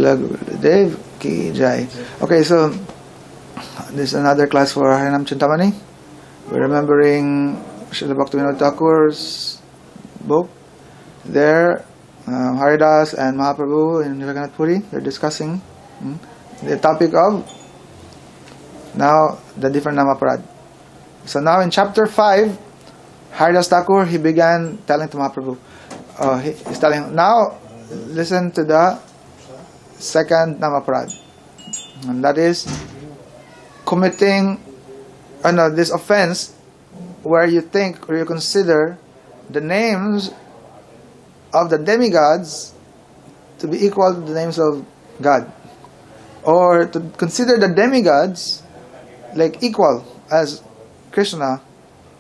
Dev ki jai. Okay, so this is another class for Harinama Cintamani. We're remembering Srila Bhaktivinoda Thakur's book. There, Haridas and Mahaprabhu in Jagannath Puri, they're discussing the topic of now the different Namaparad. So now in chapter 5, Haridas Thakur, he began telling to Mahaprabhu, he's telling, now listen to the second Namaparad, and that is committing this offense where you think or you consider the names of the demigods to be equal to the names of God, or to consider the demigods like equal as Krishna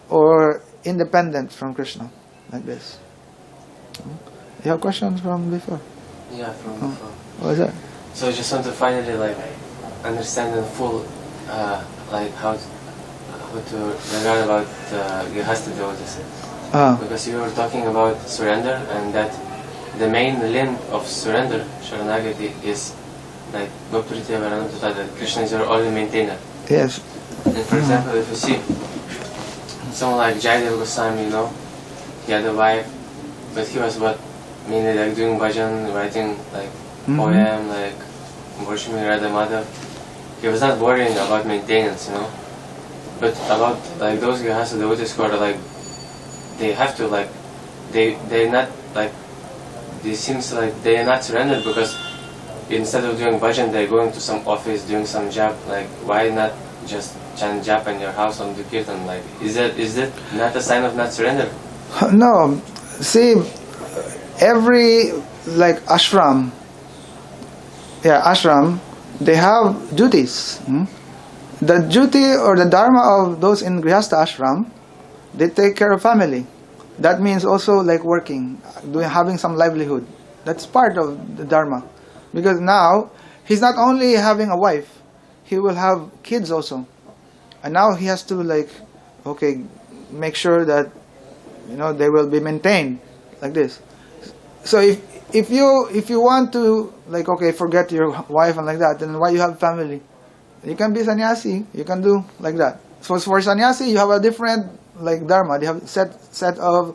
or independent from Krishna, like this. You have questions from before? Yeah, from before. What is that? So I just want to finally understand in full how to regard about Grihastha devotees. Because you were talking about surrender, and that the main limb of surrender, Sharanagati, is like Bhakti Varanam, that Krishna is your only maintainer. Yes. And for example, if you see someone like Jayadeva Goswami, he had a wife, but he was mainly doing bhajan, writing poem, worshiping Radha Madhav. He was not worrying about maintenance, But about those Grihastha devotees who are they have to they're not it seems like they are not surrendered, because instead of doing bhajan they're going to some office doing some job. Why not just chant japa in your house on the kirtan? Is that not a sign of not surrender? No. See, every ashram, they have duties. The duty or the dharma of those in Grihastha ashram, they take care of family. That means also working, having some livelihood. That's part of the dharma. Because now, he's not only having a wife, he will have kids also. And now he has to make sure that they will be maintained like this. So if you want to forget your wife and like that, then why you have family? You can be sannyasi. You can do like that. So for sannyasi, you have a different dharma. They have set of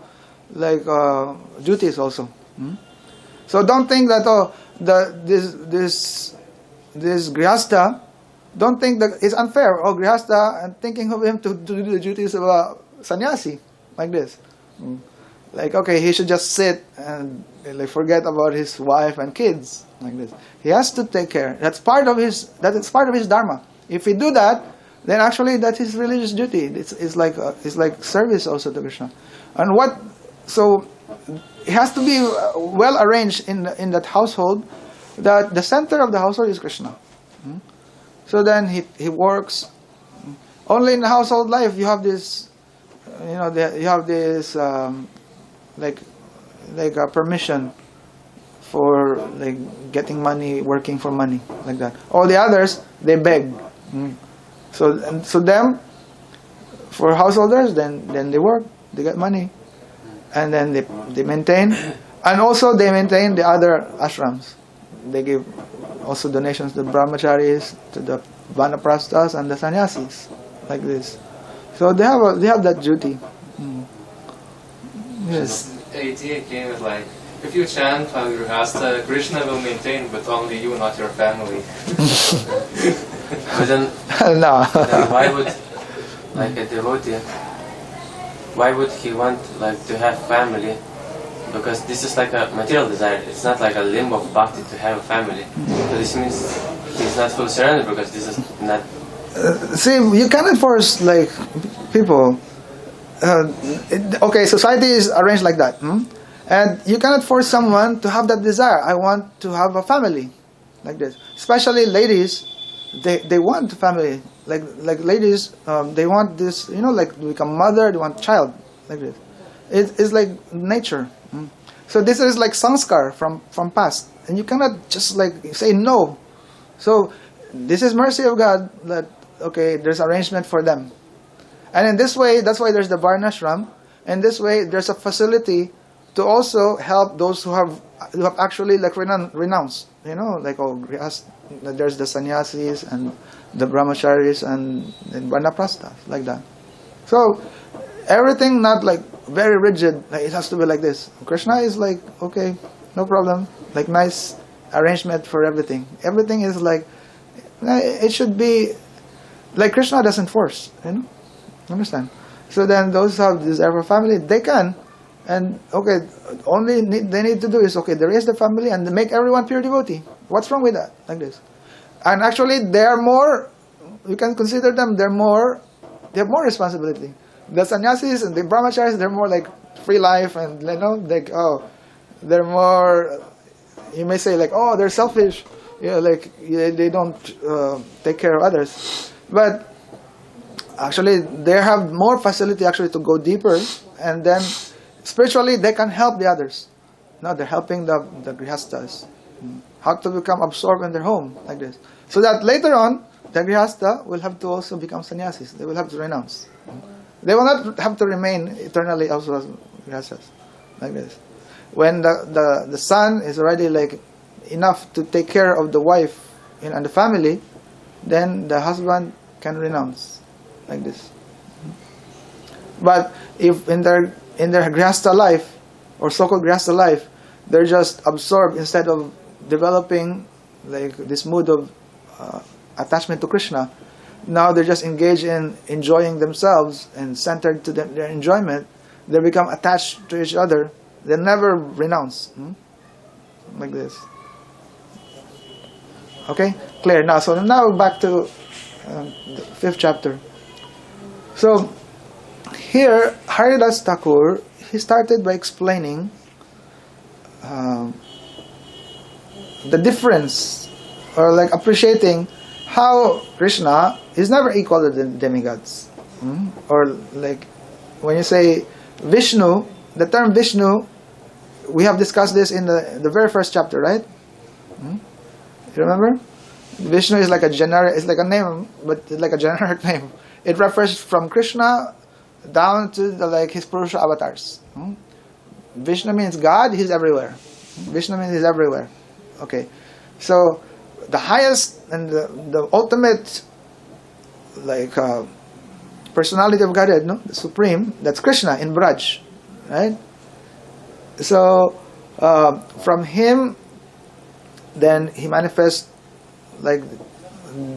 duties also. So don't think that this grihastha, don't think that it's unfair. Grihastha, and thinking of him to do the duties of a sannyasi like this. He should just sit and forget about his wife and kids like this. He has to take care. That's part of his dharma. If he do that, then actually that's his religious duty. It's like service also to Krishna. And so it has to be well arranged in that household, that the center of the household is Krishna. So then he works. Only in the household life you have this, you have this a permission for getting money, working for money, like that. All the others, they beg. So them, for householders, then they work, they get money, and then they maintain, and also they maintain the other ashrams. They give also donations to the brahmacharis, to the vanaprasthas, and the sannyasis, like this. So they have that duty. Yes. The idea came with if you chant Grihastha, Krishna will maintain, but only you, not your family. But then, no. Why would a devotee? Why would he want to have family? Because this is a material desire. It's not a limb of bhakti to have a family. So this means he's not full surrender, because this is not. See, you cannot force people. Society is arranged like that, and you cannot force someone to have that desire. I want to have a family, like this. Especially ladies, they want family. Like ladies, they want this. To become mother. They want child, like this. It's like nature. So this is sanskar from past, and you cannot just say no. So this is mercy of God that there's arrangement for them. And in this way, that's why there's the Varnashram. In this way, there's a facility to also help those who have have actually like renounced. Like there's the sannyasis and the brahmacharis and vanaprastha, like that. So everything not like very rigid. Like it has to be like this. Krishna is like, okay, no problem. Like nice arrangement for everything. Everything is like, it should be like Krishna doesn't force. Understand? So then those who have desire for family, they can. And okay, they need to do is, okay, they raise the family and they make everyone pure devotee. What's wrong with that? Like this. And actually they are more, you can consider them, they have more responsibility. The sannyasis and the brahmacharis, they're more like free life and, like, they're more, you may say like, they're selfish. Like they don't take care of others. But actually they have more facility actually to go deeper, and then spiritually they can help the others. They're helping the grihastas how to become absorbed in their home, like this. So that later on, the grihasta will have to also become sannyasis. They will have to renounce. They will not have to remain eternally also as grihastas, like this. When the son is already like enough to take care of the wife and the family, then the husband can renounce, like this. But if in their grihastha life, or so-called grihastha life, they're just absorbed instead of developing like this mood of attachment to Krishna, now they're just engaged in enjoying themselves and centered to their enjoyment, they become attached to each other, they never renounce. Like this. Okay? Clear. Now back to the 5th chapter. So here Haridas Thakur, he started by explaining the difference, or like appreciating how Krishna is never equal to the demigods. Or like when you say Vishnu, the term Vishnu, we have discussed this in the very first chapter, right? You remember? Vishnu is like a generic, it's like a name, but it's like a generic name. It refers from Krishna down to like his Purusha avatars. Vishnu means God, he's everywhere. Vishnu means he's everywhere. Okay. So the highest and the ultimate like personality of Godhead, the Supreme, that's Krishna in Braj. Right? So from him, then he manifests like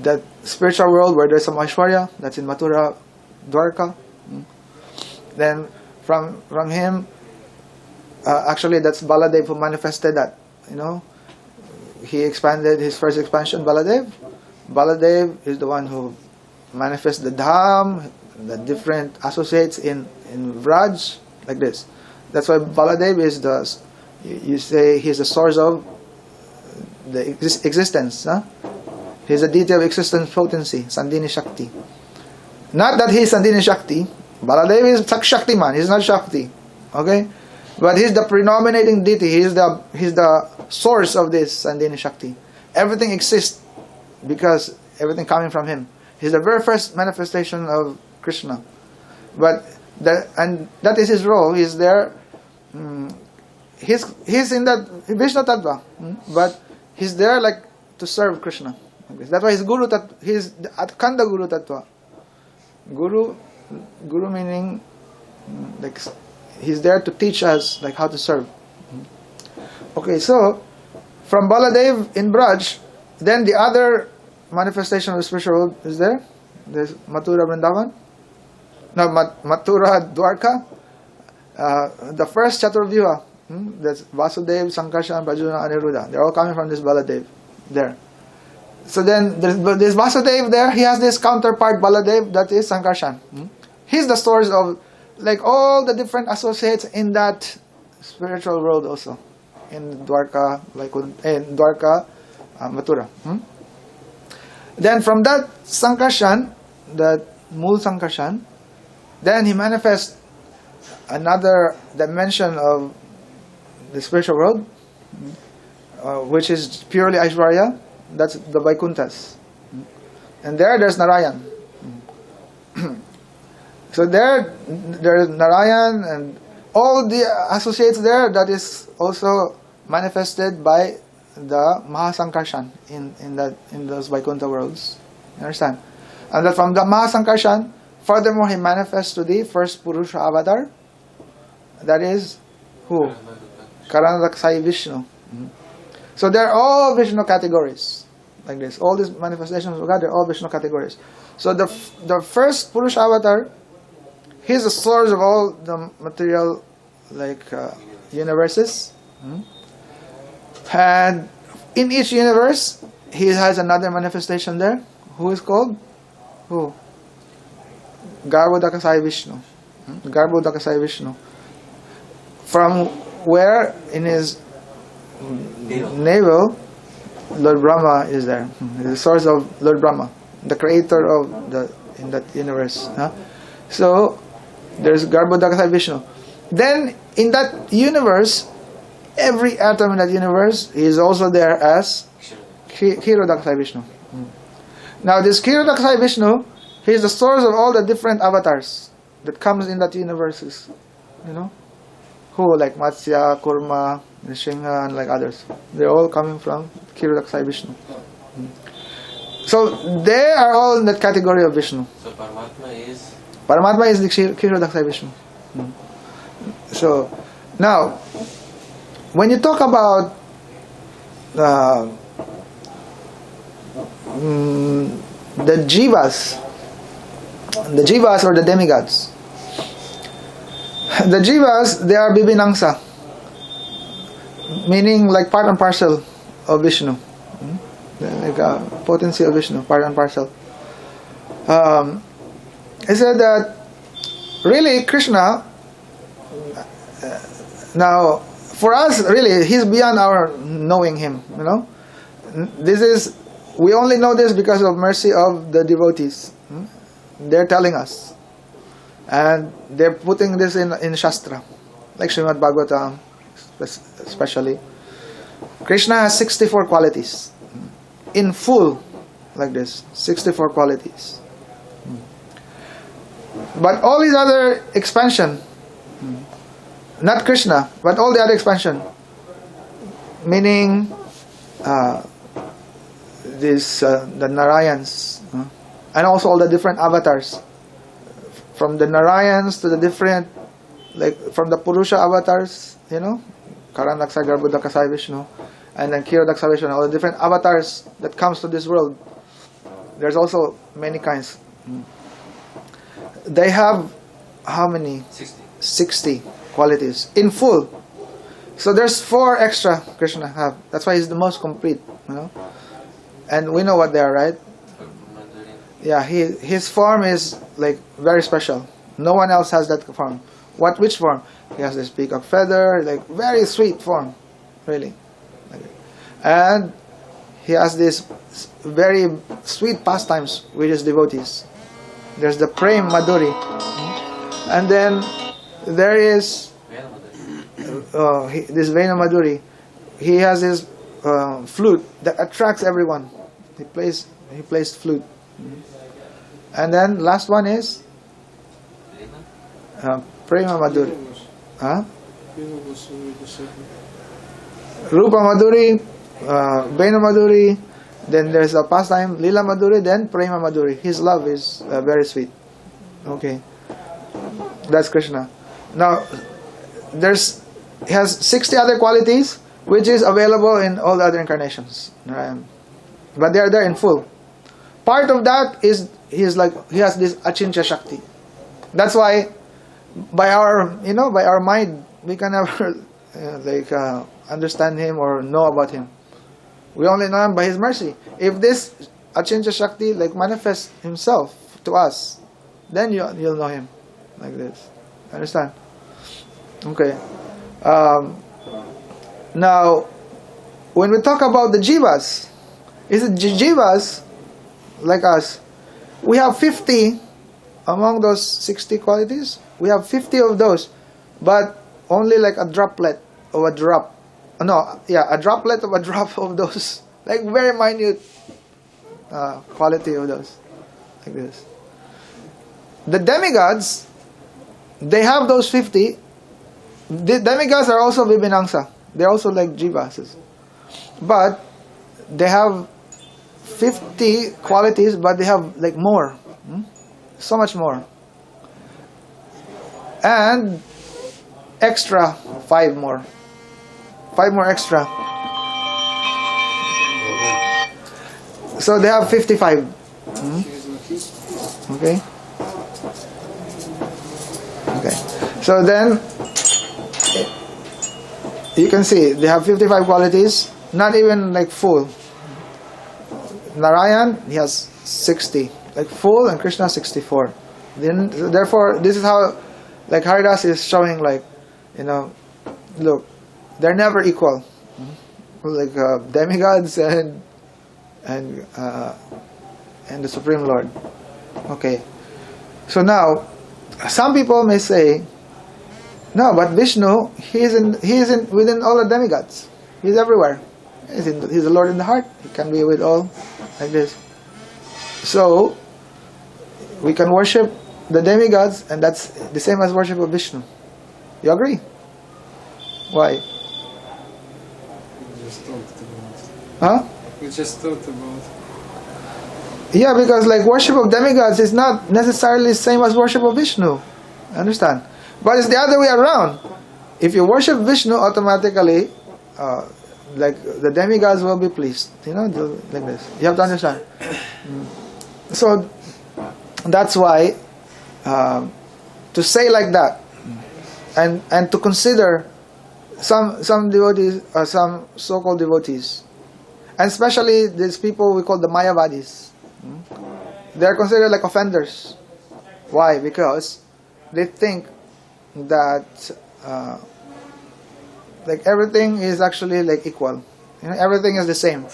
that spiritual world where there's some Aishwarya, that's in Mathura, Dwarka. Then from him, actually that's Baladev who manifested that. He expanded his first expansion, Baladev. Baladev is the one who manifests the Dham, the different associates in Vraj, like this. That's why Baladev is you say he's the source of the existence. He's a deity of existence potency, Sandhini Shakti. Not that he's Sandhini Shakti. Baladev is Shaktiman, he's not Shakti. Okay? But he's the predominating deity, he's the source of this Sandhini Shakti. Everything exists because everything coming from him. He's the very first manifestation of Krishna. And that is his role. He's there. He's in that Vishnu Tattva, but he's there like to serve Krishna. That's why he's Guru Tattva. He's the Atkanda Guru Tattva. Guru meaning like he's there to teach us like how to serve. Okay, so from Baladev in Braj, then the other manifestation of the spiritual world is there. There's Mathura Vrindavan. No, Mathura Dwarka. The first Chaturvyuha, that's Vasudev, Sankarshan, Bajuna, Aniruddha. They're all coming from this Baladev there. So then there's Vasudev there. He has this counterpart Baladev, that is Sankarshan. He's the source of like all the different associates in that spiritual world also. In Dwarka, Mathura. Then from that Sankarshan, that Mool Sankarshan, then he manifests another dimension of the spiritual world, which is purely Aishwarya. That's the Vaikunthas. And there's Narayan. So there's Narayan and all the associates there, that is also manifested by the Mahasankarshan in those Vaikuntha worlds. You understand? And that from the Mahasankarshan, furthermore, he manifests to the first Purusha avatar. That is who? Karanadaksai Vishnu. So they are all Vishnu categories. Like this. All these manifestations of God, they're all Vishnu categories. So the first Purusha avatar, he is the source of all the material universes. And in each universe, he has another manifestation there. Who is called? Who? Garbhodakasai Vishnu. Garbhodakasai Vishnu. From where in his navel, Lord Brahma is there. The source of Lord Brahma, the creator of in that universe. So there's Garbhodakasai Vishnu. Then in that universe, every atom in that universe is also there as Kshirodakasai Vishnu. Now this Kshirodakasai Vishnu, he is the source of all the different avatars that comes in that universes. You know? Who? Like Matsya, Kurma, Nrsimha, and like others. They're all coming from Kshirodakasai Vishnu. So they are all in that category of Vishnu. So Paramatma is? Paramatma is the Kshirodakasai Vishnu. So now, when you talk about the jivas or the demigods, the jivas, they are bibinangsa, meaning like part and parcel of Vishnu, like a potency of Vishnu, part and parcel. He said that really Krishna, now for us really he's beyond our knowing him. You know, we only know this because of mercy of the devotees. They're telling us, and they're putting this in Shastra, like Srimad Bhagavatam especially. Krishna has 64 qualities in full, like this, 64 qualities. But all these other expansion, not Krishna, but all the other expansion, meaning the Narayans, and also all the different avatars, from the Narayans to the different, like from the Purusha avatars, you know, Karandaksai, Garbhodakasai Vishnu, and then Kshirodakasai Vishnu, all the different avatars that comes to this world. There's also many kinds. They have how many? 60 qualities in full. So there's 4 extra Krishna have. That's why he's the most complete, you know. And we know what they are, right? Yeah, his form is like very special. No one else has that form. Which form? He has this peacock feather, like very sweet form, really. And he has this very sweet pastimes with his devotees. There's the Prem Madhuri, and then there is this Vena Madhuri. He has this flute that attracts everyone. He plays flute. And then last one is Prema Madhuri. Rupa Madhuri, Vena Madhuri, then there's a pastime Lila Madhuri, then Prema Madhuri. His love is very sweet. Okay, that's Krishna. Now he has 60 other qualities which is available in all the other incarnations, but they are there in full. Part of that is he has this Achintya Shakti. That's why by our mind we can never understand him or know about him. We only know him by his mercy. If this Achintya Shakti manifests himself to us, then you'll know him like this. Understand? Okay. Now, when we talk about the jivas, jivas like us, we have 50 among those 60 qualities. We have 50 of those, but only like a droplet of a drop. A droplet of a drop of those, like very minute quality of those, like this. The demigods, they have those 50. The demigods are also Vibhinangsa. They're also like jivas. But they have 50 qualities, but they have like more. So much more. And extra 5 more. 5 more extra. So they have 55. Okay. Okay. So then you can see they have 55 qualities, not even like full. Narayan, he has 60, like full, and Krishna 64. Then, therefore, this is how, like Haridas is showing, like, look, they're never equal. Like demigods and the Supreme Lord. Okay. So now, some people may say, no, but Vishnu, he is within all the demigods. He's everywhere. He's the Lord in the heart. He can be with all, like this. So we can worship the demigods, and that's the same as worship of Vishnu. You agree? Why? We just talked about it. Huh? We just thought about it. Yeah, because like worship of demigods is not necessarily the same as worship of Vishnu. Understand? But it's the other way around. If you worship Vishnu, automatically, like the demigods will be pleased. Like this. You have to understand. So that's why to say like that, and to consider some devotees, some so-called devotees, and especially these people we call the Mayavadis. They are considered like offenders. Why? Because they think that like everything is actually like equal. Everything is the same.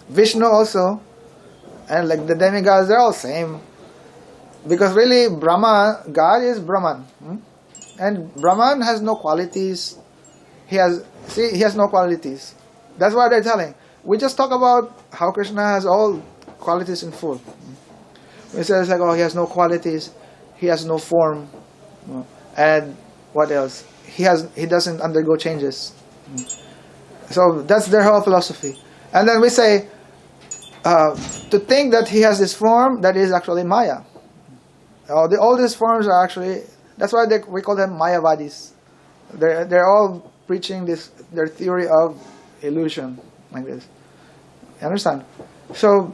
Vishnu also, and like the demigods, they're all same. Because really, Brahma, God is Brahman, and Brahman has no qualities. He has no qualities. That's why they're telling. We just talk about how Krishna has all qualities in full. We say it's like, oh, he has no qualities, he has no form, and what else? He doesn't undergo changes. So that's their whole philosophy. And then we say to think that he has this form, that is actually Maya. All these forms are actually. That's why we call them Mayavadis. They're all preaching their theory of illusion like this. You understand? So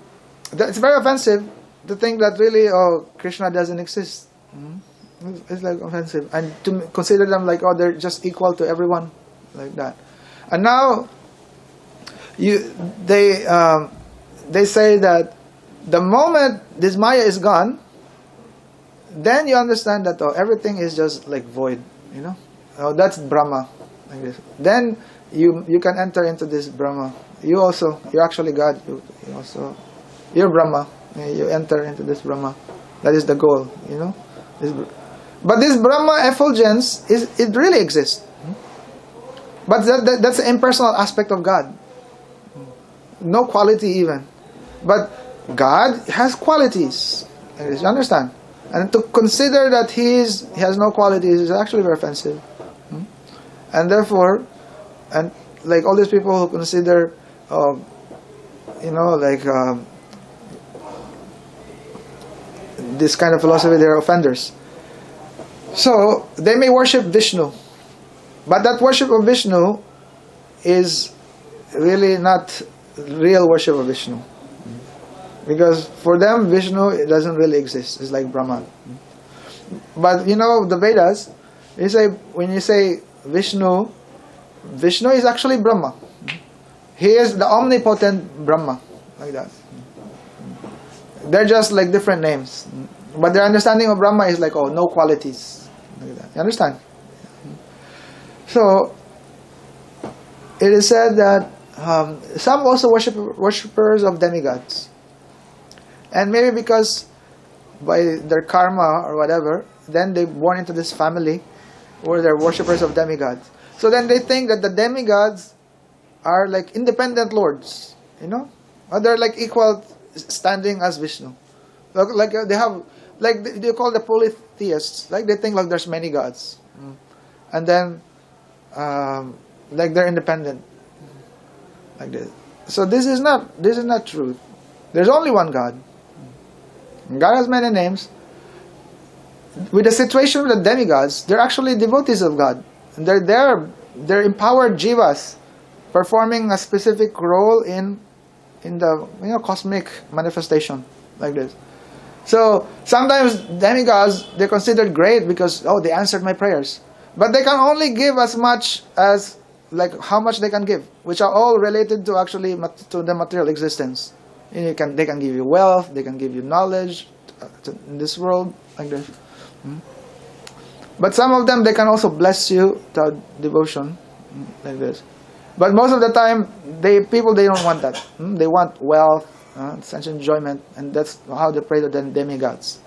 it's very offensive to think that really, Krishna doesn't exist. It's like offensive, and to consider them like, they're just equal to everyone, like that. And now they say that the moment this Maya is gone, then you understand that everything is just like void. That's Brahma, like this. Then you can enter into this Brahma. You're actually God. You're Brahma. You enter into this Brahma. That is the goal. But this Brahma effulgence it really exists. But that's the impersonal aspect of God. No quality even. But God has qualities. You understand? And to consider that he has no qualities is actually very offensive. And therefore, and like all these people who consider, this kind of philosophy, they're offenders. So they may worship Vishnu, but that worship of Vishnu is really not real worship of Vishnu, because for them Vishnu it doesn't really exist. It's like Brahman. But the Vedas, when you say Vishnu is actually Brahma. He is the omnipotent Brahma, like that. They're just like different names, but their understanding of Brahma is like, no qualities, like that. You understand? So it is said that some also worshippers of demigods, and maybe because by their karma or whatever, then they born into this family where they're worshippers of demigods. So then they think that the demigods are like independent lords, or they're like equal standing as Vishnu. Like they have, like they call the polytheists. Like they think like there's many gods, and then like they're independent, like this. So this is not truth. There's only one God. God has many names. With the situation with the demigods, they're actually devotees of God. They're empowered jivas, performing a specific role in the cosmic manifestation, like this. So sometimes demigods, they're considered great because they answered my prayers, but they can only give as much as like how much they can give, which are all related to actually to the material existence. They can give you wealth, they can give you knowledge in this world, like this. But some of them, they can also bless you to devotion, like this. But most of the time, people don't want that. They want wealth, sense enjoyment, and that's how they pray to the demigods.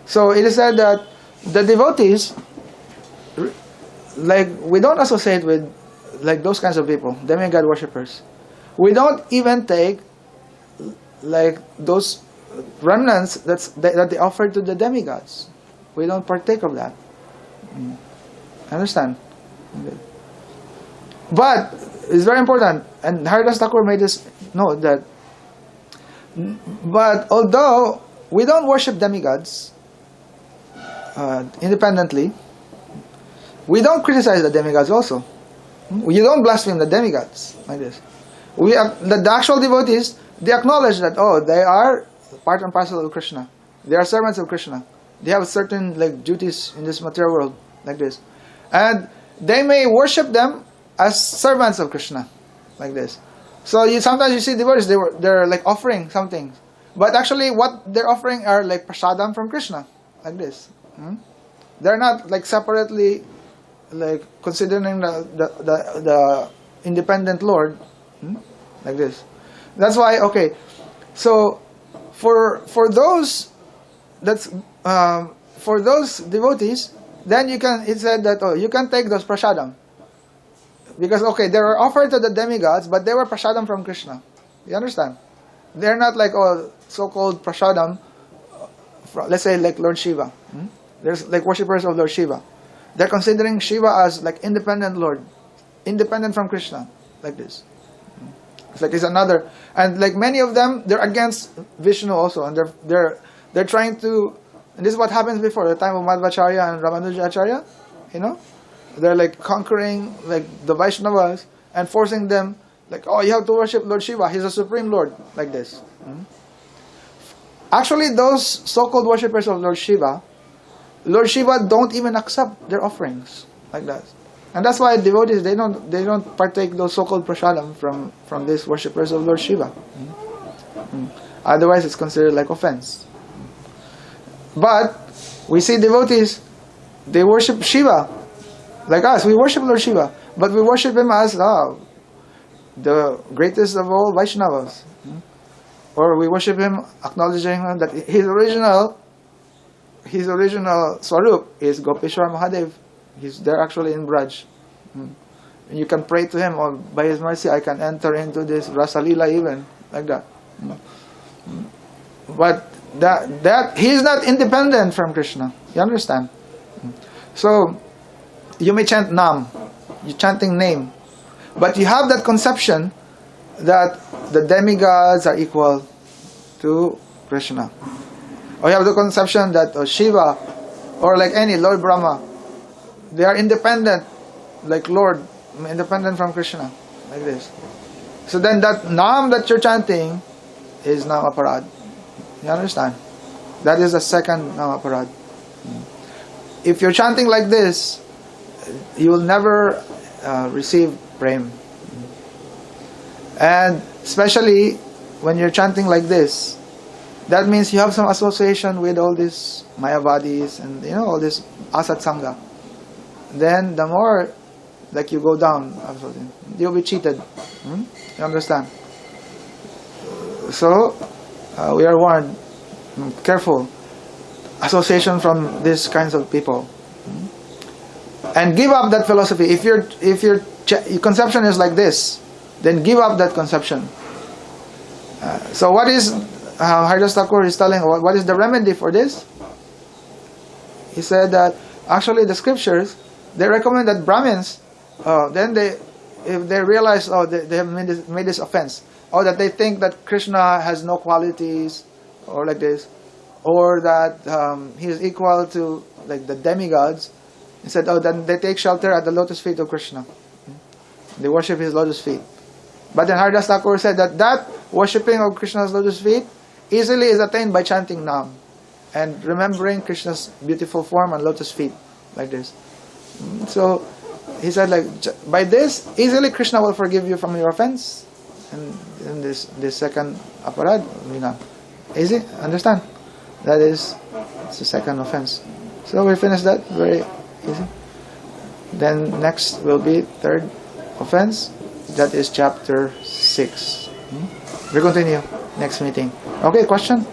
So it is said that the devotees, like we don't associate with like those kinds of people, demigod worshippers. We don't even take like those remnants that they offer to the demigods. We don't partake of that. Understand? Okay. But it's very important, and Haridas Thakur made us know that. But although we don't worship demigods independently, we don't criticize the demigods also. You don't blaspheme the demigods like this. The actual devotees, they acknowledge that they are part and parcel of Krishna. They are servants of Krishna. They have certain like duties in this material world, like this, and they may worship them as servants of Krishna, like this. So sometimes you see devotees, they're like offering something, but actually what they're offering are like prasadam from Krishna, like this. They're not like separately like considering the independent Lord, like this. That's why so for those for those devotees, then it said that you can take those prasadam. Because they were offered to the demigods, but they were prasadam from Krishna. You understand? They're not like so-called prasadam, let's say like Lord Shiva. There's like worshippers of Lord Shiva. They're considering Shiva as like independent Lord, independent from Krishna, like this. It's like it's another, and like many of them, they're against Vishnu also, and they're trying to. And this is what happens before the time of Madhvacharya and Ramanujacharya, They're like conquering like the Vaishnavas and forcing them like, you have to worship Lord Shiva. He's a Supreme Lord, like this. Actually, those so-called worshippers of Lord Shiva don't even accept their offerings, like that. And that's why devotees, they don't partake those so-called prasadam from these worshippers of Lord Shiva. Otherwise, it's considered like offense. But we see devotees, they worship Shiva. Like us, we worship Lord Shiva, but we worship him as the greatest of all Vaishnavas. Or we worship him acknowledging that his original Swarup is Gopeshwar Mahadev. He's there actually in Braj. You can pray to him, or by his mercy I can enter into this Rasalila even, like that. But that he is not independent from Krishna. You understand? So you may chant Nam, you're chanting name, but you have that conception that the demigods are equal to Krishna. Or you have the conception that Shiva, or like any Lord Brahma, they are independent, like Lord, independent from Krishna, like this. So then that Nam that you're chanting is Namaparad. You understand? That is the second Namaparad. If you're chanting like this, you will never receive prem. And especially when you're chanting like this, that means you have some association with all these Mayavadis and all this Asat Sangha. Then the more like you go down, you'll be cheated. You understand? So we are warned, careful association from these kinds of people. And give up that philosophy. If your conception is like this, then give up that conception. So what is Haridas Thakur is telling? What is the remedy for this? He said that actually the scriptures, they recommend that Brahmins, then if they realize, oh, they have made this offense, or that they think that Krishna has no qualities, or like this, or that he is equal to like the demigods, instead, oh, then they take shelter at the lotus feet of Krishna. They worship his lotus feet. But then Haridas Thakur said that worshipping of Krishna's lotus feet easily is attained by chanting Nam and remembering Krishna's beautiful form and lotus feet, like this. So he said, like, by this, easily Krishna will forgive you from your offense. And in this second aparad, easy, understand? That is, it's the second offense. So we finish that very easy. Then next will be third offense. That is chapter 6. We continue next meeting. Okay, question?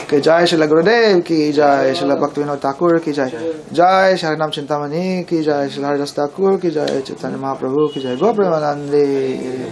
Okay, Jai Srila Gurudev ki Jai, Srila Bhaktivinoda Thakur ki Jai, Jai Harinama Cintamani ki Jai, Srila Haridas Thakur ki Jai, Chaitanya Mahaprabhu ki Jai, Go Premanande.